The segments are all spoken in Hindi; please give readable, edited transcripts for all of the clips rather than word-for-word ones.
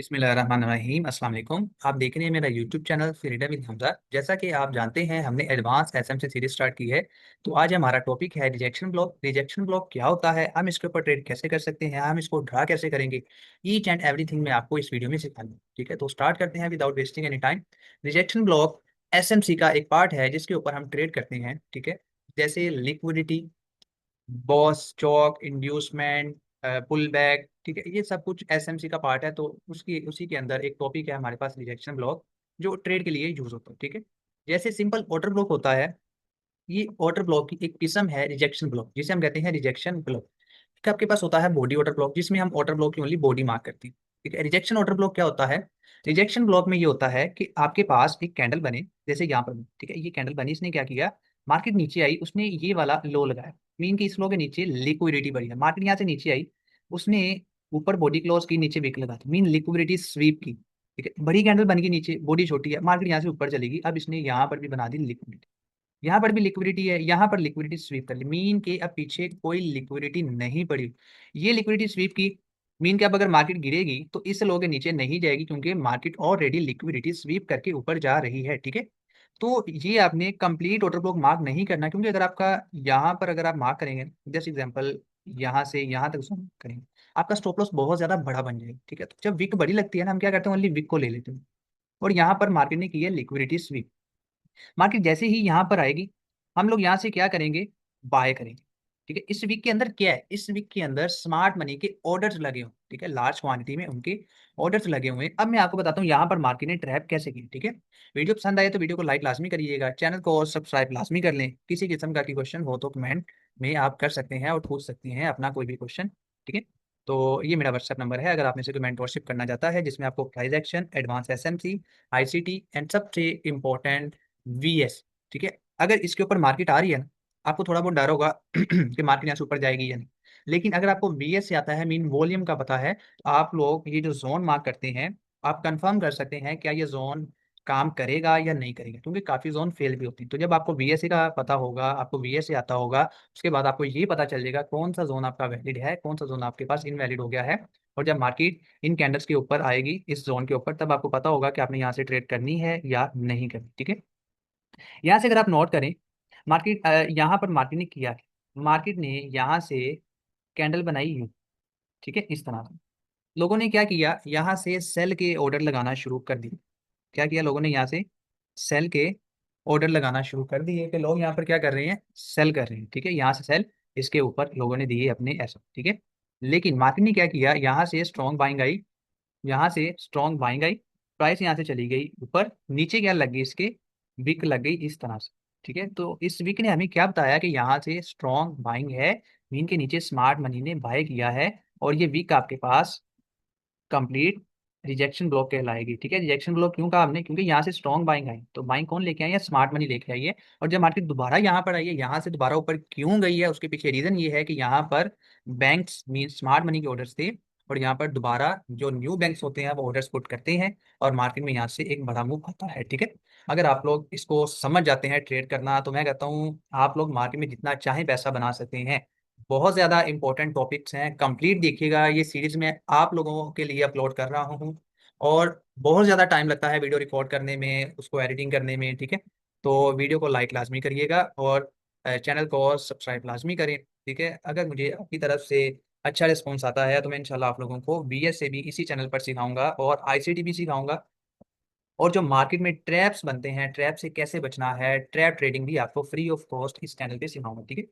बिस्मिल्लाहिर्रहमानिर्रहीम अस्सलाम वालेकुम। आप देख रहे हैं मेरा YouTube channel freedom with Hamza. जैसा कि आप जानते हैं हमने एडवांस एसएम से सीरीज स्टार्ट की है। तो आज हमारा टॉपिक है रिजेक्शन ब्लॉक। रिजेक्शन ब्लॉक क्या होता है, हम इसके ऊपर ट्रेड कैसे कर सकते हैं, हम इसको ड्रा कैसे करेंगे, ईच एंड एवरीथिंग मैं आपको इस वीडियो में सिखाऊंगा। ठीक है, तो स्टार्ट करते हैं without wasting any time. Rejection block SMC का एक पार्ट है जिसके ऊपर हम ट्रेड करते हैं। ठीक है, जैसे लिक्विडिटी, बॉस चौक, इंड्यूसमेंट, पुल बैक, ठीक है, ये सब कुछ एसएमसी का पार्ट है। तो उसकी उसी के अंदर एक टॉपिक है हमारे पास रिजेक्शन ब्लॉक, जो ट्रेड के लिए यूज होता है। ठीक है, जैसे सिंपल ऑर्डर ब्लॉक होता है, ये ऑर्डर ब्लॉक की एक किस्म है रिजेक्शन ब्लॉक, जिसे हम कहते हैं रिजेक्शन ब्लॉक। ठीक है, आपके पास होता है बॉडी ऑर्डर ब्लॉक, जिसमें हम ऑर्डर ब्लॉक की ओनली बॉडी मार्क करते हैं। ठीक है, रिजेक्शन ऑर्डर ब्लॉक क्या होता है? रिजेक्शन ब्लॉक में ये होता है कि आपके पास एक कैंडल बने, जैसे यहाँ पर। ठीक है, ये कैंडल बनी, इसने क्या किया, मार्केट नीचे आई, उसने ये वाला लो लगाया, मीन की इस लो के नीचे लिक्विडिटी बढ़ी है, मार्केट यहाँ से नीचे आई, उसने ऊपर बॉडी क्लोज की, नीचे विक लगा दी, मीन लिक्विडिटी स्वीप की। ठीक है, बड़ी कैंडल बन गई, नीचे बॉडी छोटी है, मार्केट यहाँ से ऊपर चलेगी, अब इसने यहाँ पर भी बना दी लिक्विडिटी, यहाँ पर भी लिक्विडिटी है, यहाँ पर लिक्विडिटी स्वीप कर ली, मीन के अब पीछे कोई लिक्विडिटी नहीं पड़ी। ये लिक्विडिटी स्वीप की, मीन के अब अगर मार्केट गिरेगी तो इस लो के नीचे नहीं जाएगी, क्योंकि मार्केट ऑलरेडी लिक्विडिटी स्वीप करके ऊपर जा रही है। ठीक है, तो ये आपने कंप्लीट ऑर्डर ब्लॉक मार्क नहीं करना, क्योंकि अगर आपका यहाँ पर अगर आप मार्क करेंगे, जैसे एग्जांपल यहाँ से यहाँ तक उसको mark करेंगे, आपका स्टॉप लॉस बहुत ज्यादा बड़ा बन जाएगा। ठीक है, तो जब विक बड़ी लगती है ना, हम क्या करते हैं, ओनली विक को ले लेते हैं। और यहाँ पर मार्केट ने की है लिक्विडिटी स्वीप, मार्केट जैसे ही यहाँ पर आएगी, हम लोग यहाँ से क्या करेंगे, बाय करेंगे। ठीक है, इस वीक के अंदर क्या है, इस वीक के अंदर स्मार्ट मनी के ऑर्डर्स लगे हुए। ठीक है, लार्ज क्वांटिटी में उनके ऑर्डर्स लगे हुए हैं। अब मैं आपको बताता हूँ यहाँ पर मार्केट ने ट्रैप कैसे की। ठीक है, वीडियो पसंद आए तो वीडियो को लाइक लाजमी करिएगा, चैनल को और सब्सक्राइब लाजमी कर लें। किसी किस्म का क्वेश्चन हो तो कमेंट में आप कर सकते हैं और पूछ सकते हैं अपना कोई भी क्वेश्चन। ठीक है, तो ये मेरा व्हाट्सएप नंबर है, अगर आप में से कोई मेंटरशिप करना चाहता है, जिसमें आपको price action, advance SMC, ICT and सबसे इंपॉर्टेंट वीएस। ठीक है, अगर इसके ऊपर मार्केट आ रही है ना, आपको थोड़ा बहुत डर होगा कि मार्केट यहाँ से ऊपर जाएगी या नहीं, लेकिन अगर आपको वीएस से आता है, मीन वॉल्यूम का पता है, तो आप लोग ये जो जोन मार्क करते हैं, आप कंफर्म कर सकते हैं क्या ये जोन काम करेगा या नहीं करेगा, क्योंकि काफी जोन फेल भी होती है। तो जब आपको वीएसए का पता होगा, आपको वीएसए आता होगा, उसके बाद आपको ये पता चल जाएगा कौन सा जोन आपका वैलिड है, कौन सा जोन आपके पास इनवैलिड हो गया है। और जब मार्केट इन कैंडल्स के ऊपर आएगी, इस जोन के ऊपर, तब आपको पता होगा कि आपने यहाँ से ट्रेड करनी है या नहीं करनी। ठीक है, यहाँ से अगर आप नोट करें, मार्केट यहाँ पर मार्केट ने किया है, मार्केट ने यहाँ से कैंडल बनाई यूं। ठीक है, इस तरह से लोगों ने क्या किया, यहाँ से सेल के ऑर्डर लगाना शुरू कर दिए। क्या किया लोगों ने, यहाँ से सेल के ऑर्डर लगाना शुरू कर दिए, कि लोग यहाँ पर क्या कर रहे हैं, सेल कर रहे हैं। ठीक है, यहाँ से सेल इसके ऊपर लोगों ने दिए अपने ऐसा। ठीक है, लेकिन मार्केट ने क्या किया, यहाँ से स्ट्रॉन्ग बाइंग आई, यहाँ से स्ट्रॉन्ग बाइंग आई, प्राइस यहाँ से चली गई ऊपर, नीचे क्या लग गई इसके, विक लग गई इस तरह से। ठीक है, तो इस विक ने हमें क्या बताया कि यहाँ से स्ट्रॉन्ग बाइंग है, मीन के नीचे स्मार्ट मनी ने बाय किया है, और ये विक आपके पास कंप्लीट रिजेक्शन ब्लॉक कहलाएगी। ठीक है, रिजेक्शन ब्लॉक क्यों कहा हमने, क्योंकि यहाँ से स्ट्रॉन्ग बाइंग आई, तो बाइंग कौन लेके आई है, स्मार्ट मनी लेके आई है। और जब मार्केट दोबारा यहाँ पर आई है, यहाँ से दोबारा ऊपर क्यों गई है, उसके पीछे रीजन ये है कि यहाँ पर बैंक्स मीन स्मार्ट मनी के ऑर्डर्स थे, और यहाँ पर दोबारा जो न्यू बैंक्स होते हैं वो ऑर्डर्स पुट करते हैं, और मार्केट में यहाँ से एक बड़ा मूव आता है। ठीक है, अगर आप लोग इसको समझ जाते हैं ट्रेड करना, तो मैं कहता हूँ आप लोग मार्केट में जितना चाहे पैसा बना सकते हैं। बहुत ज़्यादा इंपॉर्टेंट टॉपिक्स हैं, कंप्लीट देखिएगा, ये सीरीज में आप लोगों के लिए अपलोड कर रहा हूँ। और बहुत ज़्यादा टाइम लगता है वीडियो रिकॉर्ड करने में, उसको एडिटिंग करने में। ठीक है, तो वीडियो को लाइक लाजमी करिएगा, और चैनल को सब्सक्राइब लाजमी करें। ठीक है, अगर मुझे आपकी तरफ से अच्छा रिस्पॉन्स आता है, तो मैं इंशाल्लाह आप लोगों को बीएस से भी इसी चैनल पर सिखाऊंगा, और आईसीटी भी सिखाऊंगा, और जो मार्केट में ट्रैप्स बनते हैं, ट्रैप से कैसे बचना है, ट्रैप ट्रेडिंग भी आपको फ्री ऑफ कॉस्ट इस चैनल पे सिखाऊंगा। ठीक है,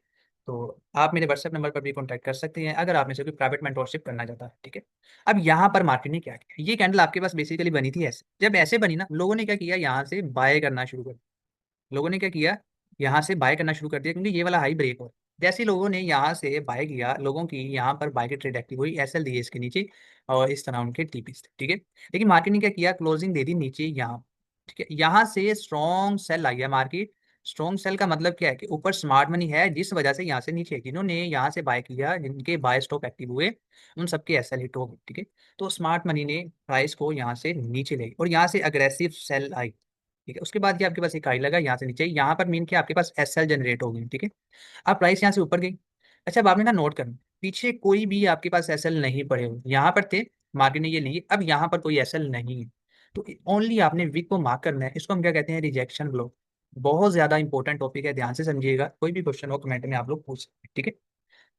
तो आप मेरे व्हाट्सएप नंबर पर भी कॉन्टैक्ट कर सकते हैं, अगर आप में से कोई प्राइवेट मेंटरशिप करना चाहता है। ठीक है, अब यहाँ पर मार्केट ने क्या किया, ये कैंडल आपके पास बेसिकली बनी थी ऐसे, जब ऐसे बनी ना, लोगों ने क्या किया, यहाँ से बाय करना शुरू कर दिया। लोगों ने क्या किया, यहाँ से बाय करना शुरू कर दिया, क्योंकि ये वाला हाई ब्रेक हो, जैसे ही लोगों ने यहाँ से बाय किया, लोगों की यहाँ पर बाय की ट्रेड एक्टिव हुई, एसएल दिए इसके नीचे, और इस तरह उनके टीपीस थे। ठीक है, लेकिन मार्केट ने क्या किया, क्लोजिंग दे दी नीचे यहाँ। ठीक है, यहाँ से स्ट्रॉन्ग सेल आ गया मार्केट। स्ट्रॉन्ग सेल का मतलब क्या है, कि ऊपर स्मार्ट मनी है, जिस वजह से यहाँ से नीचे, जिन्होंने यहाँ से बाय किया, जिनके बाय स्टॉप एक्टिव हुए, उन सबके एसएल हिट हो गए। ठीक है, तो स्मार्ट मनी ने प्राइस को यहाँ से नीचे ले गई, और यहाँ से अग्रेसिव सेल आई। ठीक है, उसके बाद ये आपके पास एक हाई लगा, यहाँ से नीचे, यहाँ पर मीन के आपके पास एसएल जनरेट हो गई। ठीक है, अब प्राइस यहाँ से ऊपर गई। अच्छा, अब आपने ना नोट करना, पीछे कोई भी आपके पास एसएल नहीं पड़े हुए, यहाँ पर थे, मार्केट ने ये ली, अब यहाँ पर कोई एसएल नहीं है, तो ओनली आपने विक को मार्क करना है। इसको हम क्या कहते हैं, रिजेक्शन ब्लॉक। बहुत ज्यादा इंपॉर्टेंट टॉपिक है, ध्यान से समझिएगा, कोई भी क्वेश्चन हो कमेंट में आप लोग पूछ सकते हैं, ठीक है।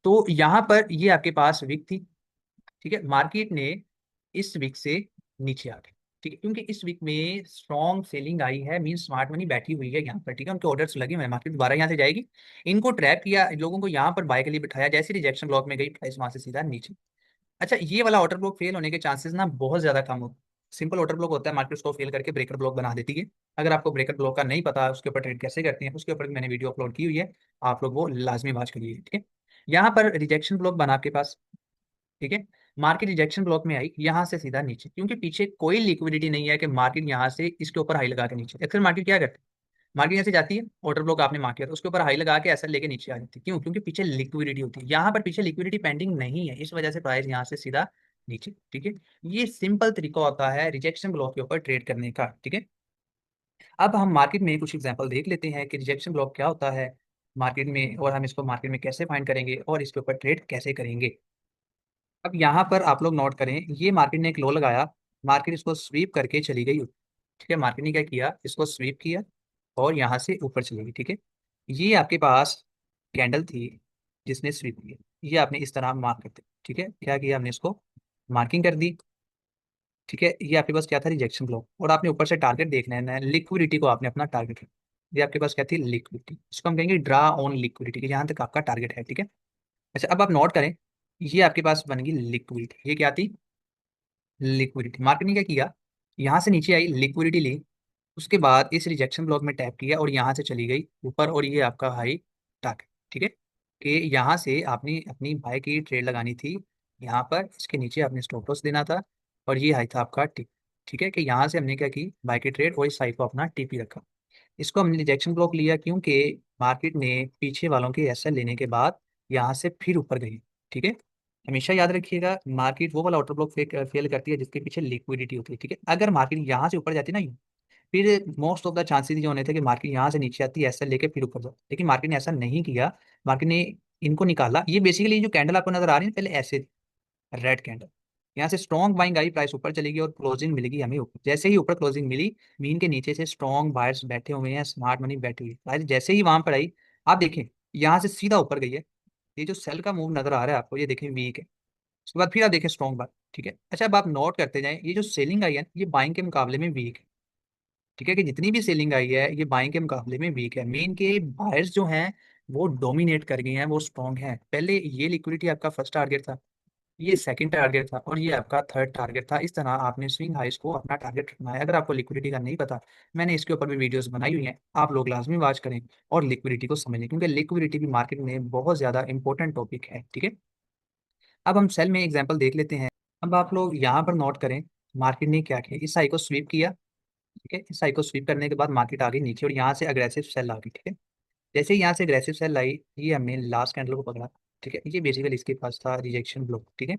तो यहाँ पर ये आपके पास विक थी, ठीक है, मार्केट ने इस वीक से नीचे आ गई, ठीक है, क्योंकि इस वीक में स्ट्रॉन्ग सेलिंग आई है, मीन स्मार्ट मनी बैठी हुई है यहाँ पर, ठीक है, उनके ऑर्डर्स लगे हुए हैं, मार्केट दोबारा यहाँ से जाएगी। इनको ट्रैप किया, लोगों को यहाँ पर बाय के लिए बिठाया, जैसे रिजेक्शन ब्लॉक में गई प्राइस वहां से सीधा नीचे। अच्छा, ये वाला ऑर्डर ब्लॉक फेल होने के चांसेस ना बहुत ज्यादा कम होते हैं। सिंपल ऑर्डर ब्लॉक होता है, मार्केट उसको फेल करके ब्रेकर ब्लॉक बना देती है। अगर आपको ब्रेकर ब्लॉक का नहीं पता उसके ऊपर ट्रेड कैसे करते हैं, उसके ऊपर भी मैंने वीडियो अपलोड की हुई है, आप लोग वो लाजमी वॉच करिए, ठीक है। यहाँ पर रिजेक्शन ब्लॉक बना आपके पास, ठीक है, मार्केट रिजेक्शन ब्लॉक में आई यहाँ से सीधा नीचे, क्योंकि पीछे कोई लिक्विडिटी नहीं है कि मार्केट यहाँ से इसके ऊपर हाई लगा के नीचे। अक्सर मार्केट क्या करती है, मार्केट यहाँ से जाती है, ऑर्डर ब्लॉक आपने मार्क किया तो उसके ऊपर हाई लगा के ऐसा लेके नीचे आ जाती है, क्यों, क्योंकि पीछे लिक्विडिटी होती है। यहाँ पर पीछे लिक्विडिटी पेंडिंग नहीं है, इस वजह से प्राइस यहाँ से सीधा नीचे, ठीक है। ये सिंपल तरीका होता है रिजेक्शन ब्लॉक के ऊपर ट्रेड करने का, ठीक है। अब हम मार्केट में कुछ एग्जांपल देख लेते हैं कि रिजेक्शन ब्लॉक क्या होता है मार्केट में, और हम इसको मार्केट में कैसे फाइंड करेंगे और इसके ऊपर ट्रेड कैसे करेंगे। अब यहाँ पर आप लोग नोट करें, ये मार्केट ने एक लो लगाया, मार्केट इसको स्वीप करके चली गई, ठीक है, मार्केट ने क्या किया, इसको स्वीप किया और यहाँ से ऊपर चली गई, ठीक है। ये आपके पास कैंडल थी जिसने स्वीप किया, ये आपने इस तरह मार्क कर दिया, ठीक है, क्या किया हमने इसको मार्किंग कर दी, ठीक है। ये आपके पास क्या था, रिजेक्शन ब्लॉक, और आपने ऊपर से टारगेट देखना है, लिक्विडिटी को आपने अपना टारगेट रखना। ये आपके पास क्या थी, लिक्विडिटी, इसको हम कहेंगे ड्रा ऑन लिक्विडिटी, यहाँ तक आपका टारगेट है, ठीक है। अच्छा, अब आप नोट करें, ये आपके पास बन गई लिक्विडिटी, ये क्या थी, लिक्विडिटी। मार्केट ने क्या किया, यहाँ से नीचे आई, लिक्विडिटी ली, उसके बाद इस रिजेक्शन ब्लॉक में टैप किया और यहाँ से चली गई ऊपर, और ये आपका हाई टारगेट, ठीक है, कि यहाँ से आपने अपनी बाय की ट्रेड लगानी थी, यहाँ पर इसके नीचे आपने स्टॉप लॉस देना था, और ये हाई था आपका टी, ठीक है, कि यहाँ से हमने क्या की, बाय की ट्रेड और इस हाई को अपना टीपी रखा। इसको हमने रिजेक्शन ब्लॉक लिया क्योंकि मार्केट ने पीछे वालों के एसएल लेने के बाद यहाँ से फिर ऊपर गई, ठीक है। हमेशा याद रखिएगा, मार्केट वो वाला आउटर ब्लॉक फेल करती है जिसके पीछे लिक्विडिटी होती है, ठीक है। अगर मार्केट यहाँ से ऊपर जाती है ना, फिर मोस्ट ऑफ द चांसेस ये होने थे कि मार्केट यहाँ से नीचे आती है, एसएल लेके फिर ऊपर जाती, लेकिन मार्केट ने ऐसा नहीं किया। मार्केट ने इनको निकाला, ये बेसिकली जो कैंडल आपको नजर आ रही है पहले ऐसे रेड कैंडल, यहाँ से स्ट्रॉन्ग बाइंग आई, प्राइस ऊपर चलेगी और क्लोजिंग मिलेगी हमें ऊपर। जैसे ही ऊपर क्लोजिंग मिली, मीन के नीचे से स्ट्रॉन्ग बायर्स बैठे हुए हैं, स्मार्ट मनी बैठी हुई है, प्राइस जैसे ही वहां पर आई, आप देखें यहाँ से सीधा ऊपर गई है। ये जो सेल का मूव नजर आ रहा है आपको, ये देखें वीक है, उसके बाद फिर आप देखें स्ट्रॉन्ग बाय, ठीक है। अच्छा, अब आप नोट करते जाएं, ये जो सेलिंग आई है ये बाइंग के मुकाबले में वीक है, ठीक है, कि जितनी भी सेलिंग आई है ये बाइंग के मुकाबले में वीक है, मेन के बायर्स जो हैं वो डोमिनेट कर गए हैं, वो स्ट्रॉन्ग हैं। पहले ये लिक्विडिटी आपका फर्स्ट टारगेट था, ये सेकंड टारगेट था, और ये आपका थर्ड टारगेट था। इस तरह आपने स्विंग हाइस को अपना टारगेट रखना है। अगर आपको लिक्विडिटी का नहीं पता, मैंने इसके ऊपर भी वीडियोस बनाई हुई हैं, आप लोग लाजमी वॉच करें और लिक्विडिटी को समझें, क्योंकि लिक्विडिटी भी मार्केट में बहुत ज़्यादा इंपॉर्टेंट टॉपिक है, ठीक है। अब हम सेल में एग्जाम्पल देख लेते हैं। अब आप लोग यहाँ पर नोट करें, मार्केट ने क्या किया, इस हाई को स्वीप किया, ठीक है, इस हाई को स्वीप करने के बाद मार्केट आ गई नीचे और यहाँ से अग्रेसिव सेल आ गई, ठीक है। जैसे ही यहाँ से अग्रेसिव सेल आई, ये हमने लास्ट कैंडल को पकड़ा, ठीक है, ये बेसिकली इसके पास था रिजेक्शन ब्लॉक, ठीक है,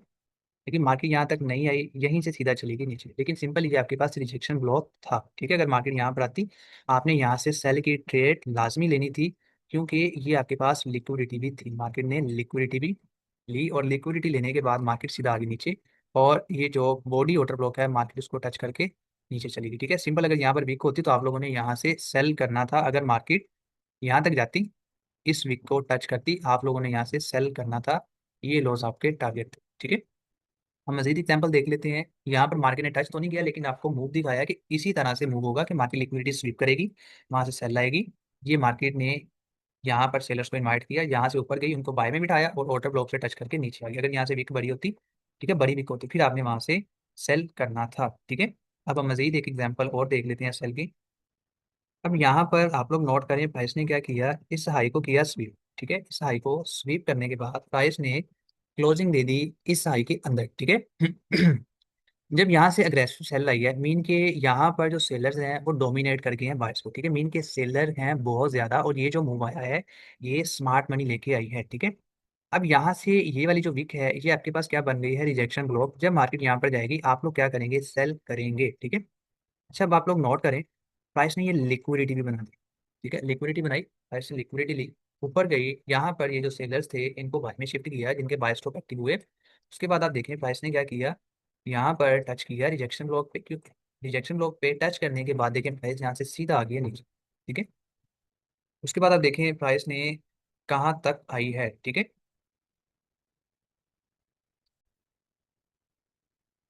लेकिन मार्केट यहाँ तक नहीं आई, यहीं से सीधा चली गई नीचे, लेकिन सिंपल ये आपके पास रिजेक्शन ब्लॉक था, ठीक है। अगर मार्केट यहाँ पर आती, आपने यहाँ से सेल की ट्रेड लाजमी लेनी थी, क्योंकि ये आपके पास लिक्विडिटी भी थी, मार्केट ने लिक्विडिटी भी ली, और लिक्विडिटी लेने के बाद मार्केट सीधा आ गई नीचे, और ये जो बॉडी ऑर्डर ब्लॉक है मार्केट उसको टच करके नीचे चली गई, ठीक है। सिंपल, अगर यहाँ पर वीक होती तो आप लोगों ने यहाँ से सेल करना था, अगर मार्केट यहाँ तक जाती, इस वीक को टच करती, आप लोगों ने यहाँ से सेल करना था, ये लॉस आपके टारगेट थे, ठीक है। हम मजीद एग्जाम्पल देख लेते हैं। यहाँ पर मार्केट ने टच तो नहीं किया, लेकिन आपको मूव दिखाया कि इसी तरह से मूव होगा कि मार्केट लिक्विडिटी स्वीप करेगी, वहां से सेल आएगी, ये मार्केट ने यहाँ पर सेलर्स को इनवाइट किया, यहाँ से ऊपर गई, उनको बाय में बिठाया और ऑर्डर ब्लॉक से टच करके नीचे आ गई। अगर यहाँ से वीक बड़ी होती, ठीक है, बड़ी वीक होती, फिर आपने वहां से सेल करना था, ठीक है। अब हम मजीद एक एग्जाम्पल और देख लेते हैं सेल की। अब यहाँ पर आप लोग नोट करें, प्राइस ने क्या किया, इस हाई को किया स्वीप, ठीक है, इस हाई को स्वीप करने के बाद प्राइस ने क्लोजिंग दे दी इस हाई के अंदर, ठीक है। जब यहाँ से अग्रेसिव सेल आई है, मीन के यहाँ पर जो सेलर्स हैं वो डोमिनेट कर गए हैं बाइर्स को, ठीक है, मीन के सेलर हैं बहुत ज्यादा, और ये जो मूव आया है ये स्मार्ट मनी लेके आई है, ठीक है। अब यहाँ से ये वाली जो विक है ये आपके पास क्या बन गई है, रिजेक्शन ब्लॉक। जब मार्केट यहाँ पर जाएगी आप लोग क्या करेंगे, सेल करेंगे, ठीक है। अच्छा, अब आप लोग नोट करें, प्राइस ने ये लिक्विडिटी भी बना दी, ठीक है, लिक्विडिटी बनाई, प्राइस ने लिक्विडिटी ली, ऊपर गई, यहाँ पर ये जो सेलर्स थे इनको बाय में शिफ्ट किया, जिनके बाय स्टॉप एक्टिव हुए। उसके बाद आप देखें प्राइस ने क्या किया, यहाँ पर टच किया रिजेक्शन ब्लॉक पे, क्यों रिजेक्शन ब्लॉक पे टच करने के बाद देखें प्राइस यहाँ से सीधा आ गया नीचे। ठीक है, उसके बाद आप देखें प्राइस ने कहाँ तक आई है। ठीक है,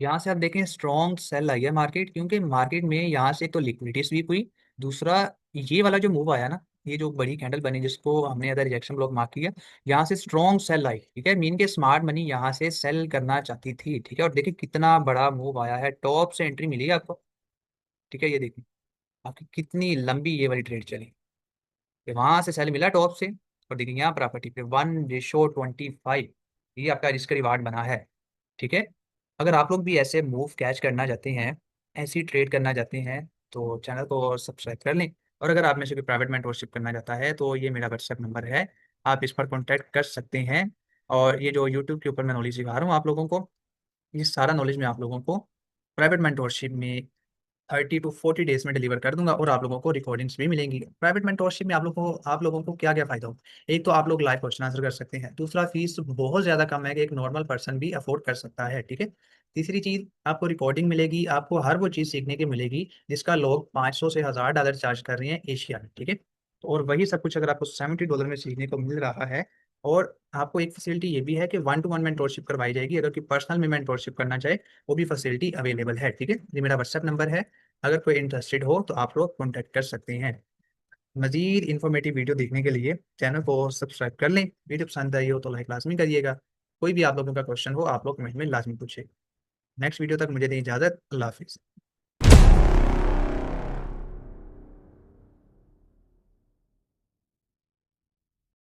यहाँ से आप देखें स्ट्रॉन्ग सेल आई है मार्केट, क्योंकि मार्केट में यहाँ से तो लिक्विडिटी स्वीप हुई। दूसरा, ये वाला जो मूव आया ना, ये जो बड़ी कैंडल बनी जिसको हमने अगर रिजेक्शन ब्लॉक मार्क किया, यहाँ से स्ट्रॉन्ग सेल आई। ठीक है, मीन के स्मार्ट मनी यहाँ से सेल करना चाहती थी। ठीक है, और देखिए कितना बड़ा मूव आया है, टॉप से एंट्री मिली है आपको। ठीक है, ये देखिए आपकी कितनी लंबी ये वाली ट्रेड चली, कि वहां से सेल मिला टॉप से। और देखिए यहाँ प्रॉपर्टी पे 1:25, ये आपका रिस्क रिवार्ड बना है। ठीक है, अगर आप लोग भी ऐसे मूव कैच करना चाहते हैं, ऐसी ट्रेड करना चाहते हैं, तो चैनल को सब्सक्राइब कर लें। और अगर आप में से कोई प्राइवेट मेंटरशिप करना चाहता है तो ये मेरा व्हाट्सएप नंबर है, आप इस पर कॉन्टैक्ट कर सकते हैं। और ये जो यूट्यूब के ऊपर मैं नॉलेज सिखा रहा हूँ आप लोगों को, ये सारा नॉलेज मैं आप लोगों को प्राइवेट मेंटरशिप में 30 to 40 डेज में डिलीवर कर दूंगा, और आप लोगों को रिकॉर्डिंग्स भी मिलेंगी। प्राइवेट मेंटोरशिप में आप लोगों को क्या क्या फायदा हो। एक तो आप लोग लाइव क्वेश्चन आंसर कर सकते हैं। दूसरा, फीस बहुत ज्यादा कम है कि एक नॉर्मल पर्सन भी अफोर्ड कर सकता है। ठीक है, तीसरी चीज, आपको रिकॉर्डिंग मिलेगी, आपको हर वो चीज सीखने की मिलेगी जिसका लोग 500 से $1000 चार्ज कर रहे हैं एशिया में। ठीक है, और वही सब कुछ अगर आपको $70 में सीखने को मिल रहा है। और आपको एक फैसिलिटी ये भी है कि 1-to-1 मेंटोरशिप करवाई जाएगी, अगर कोई पर्सनल में मेंटोरशिप करना चाहे वो भी फैसिलिटी अवेलेबल है। ठीक है, ये मेरा व्हाट्सएप नंबर है, अगर कोई इंटरेस्टेड हो तो आप लोग कॉन्टैक्ट कर सकते हैं। मजीद इन्फॉर्मेटिव वीडियो देखने के लिए चैनल को सब्सक्राइब कर लें। वीडियो पसंद आई हो तो लाइक लाजमी करिएगा। कोई भी आप लोगों का क्वेश्चन हो आप लोग कमेंट में लाजमी पूछे। नेक्स्ट वीडियो तक मुझे दें इजाज़त। अल्लाह हाफिज़।